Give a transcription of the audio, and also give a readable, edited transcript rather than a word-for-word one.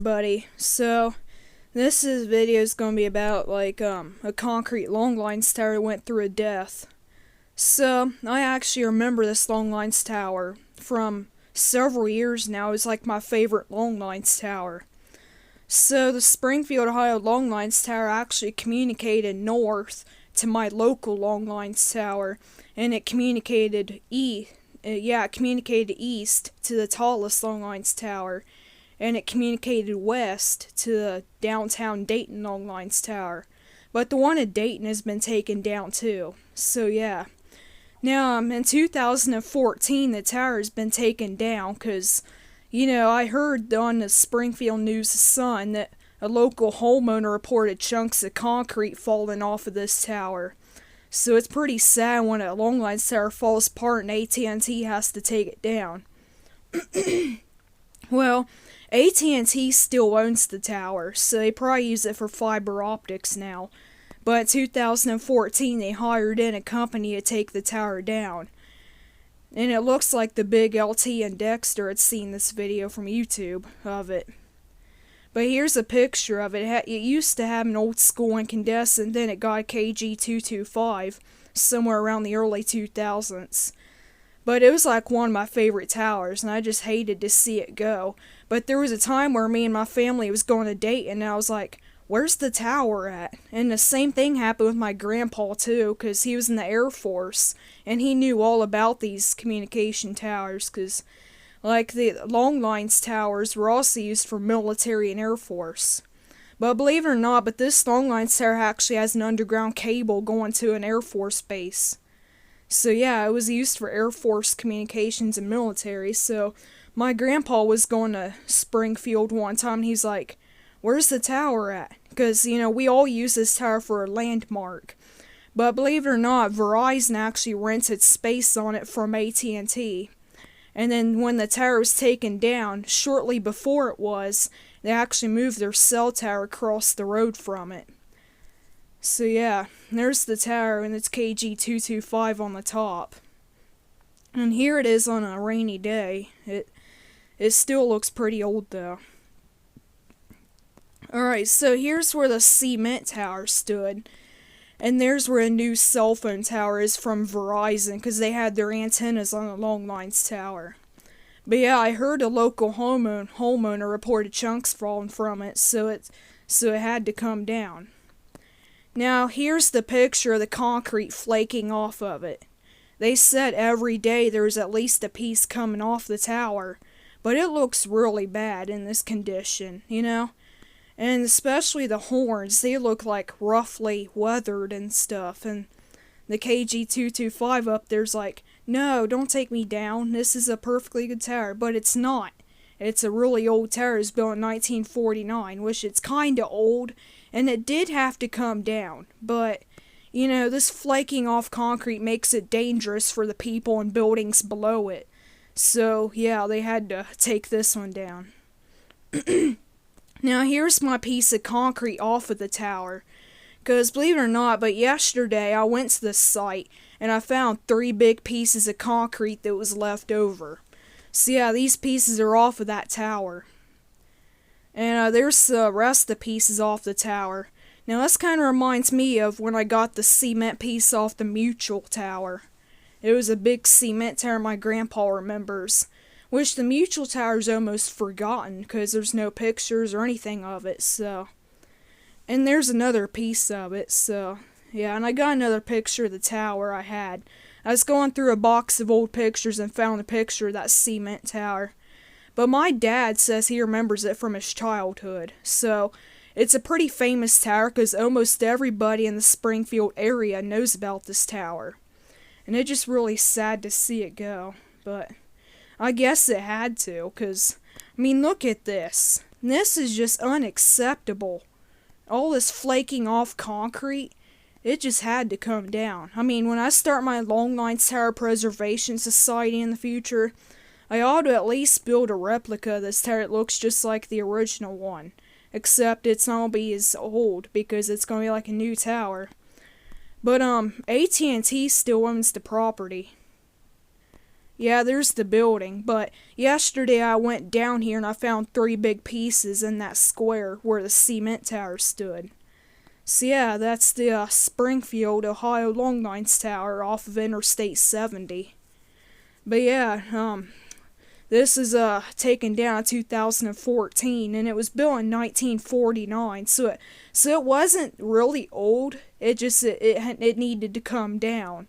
Buddy. So this video is gonna be about a concrete long lines tower that went through a death. So I actually remember this long lines tower from several years now. It's like my favorite long lines tower. So the Springfield, Ohio long lines tower actually communicated north to my local long lines tower, and it communicated east to the tallest long lines tower, and it communicated west to the downtown Dayton long lines tower. But the one in Dayton has been taken down too. So yeah. Now, in 2014, the tower has been taken down because, I heard on the Springfield News Sun that a local homeowner reported chunks of concrete falling off of this tower. So it's pretty sad when a long lines tower falls apart and AT&T has to take it down. Well, AT&T still owns the tower, so they probably use it for fiber optics now. But in 2014, they hired in a company to take the tower down. And it looks like the big LT and Dexter had seen this video from YouTube of it. But here's a picture of it. It used to have an old school incandescent, then it got a KG225 somewhere around the early 2000s. But it was like one of my favorite towers, and I just hated to see it go. But there was a time where me and my family was going to Dayton, and I was like, where's the tower at? And the same thing happened with my grandpa too, because he was in the Air Force, and he knew all about these communication towers, because the long lines towers were also used for military and Air Force. But believe it or not, but this long lines tower actually has an underground cable going to an Air Force base. So yeah, it was used for Air Force communications and military. So my grandpa was going to Springfield one time, and he's like, where's the tower at? Because, we all use this tower for a landmark. But believe it or not, Verizon actually rented space on it from AT&T. And then when the tower was taken down, shortly before it was, they actually moved their cell tower across the road from it. So yeah, there's the tower, and it's KG225 on the top. And here it is on a rainy day. It still looks pretty old though. Alright, so here's where the cement tower stood. And there's where a new cell phone tower is from Verizon, because they had their antennas on the long lines tower. But yeah, I heard a local homeowner reported chunks falling from it, so it had to come down. Now, here's the picture of the concrete flaking off of it. They said every day there's at least a piece coming off the tower, but it looks really bad in this condition, And especially the horns, they look like roughly weathered and stuff, and the KG225 up there's like, no, don't take me down, this is a perfectly good tower, but it's not. It's a really old tower. It was built in 1949, which it's kinda old, and it did have to come down, but, this flaking off concrete makes it dangerous for the people and buildings below it. So, yeah, they had to take this one down. Now, here's my piece of concrete off of the tower. Because, believe it or not, but yesterday I went to the site, and I found 3 big pieces of concrete that was left over. So yeah, these pieces are off of that tower. And there's the rest of the pieces off the tower. Now this kind of reminds me of when I got the cement piece off the Mutual Tower. It was a big cement tower my grandpa remembers. Which the Mutual Tower is almost forgotten because there's no pictures or anything of it, so. And there's another piece of it, so. Yeah, and I got another picture of the tower I had. I was going through a box of old pictures and found a picture of that cement tower. But my dad says he remembers it from his childhood, so it's a pretty famous tower because almost everybody in the Springfield area knows about this tower. And it's just really sad to see it go, but I guess it had to, because, look at this. This is just unacceptable. All this flaking off concrete, it just had to come down. When I start my Long Lines Tower Preservation Society in the future, I ought to at least build a replica of this tower that looks just like the original one. Except it's not going to be as old, because it's going to be like a new tower. But, AT&T still owns the property. Yeah, there's the building, but yesterday I went down here and I found three big pieces in that square where the cement tower stood. So yeah, that's the Springfield, Ohio Long Lines Tower off of Interstate 70. But yeah, this is taken down in 2014, and it was built in 1949. So it wasn't really old. It needed to come down.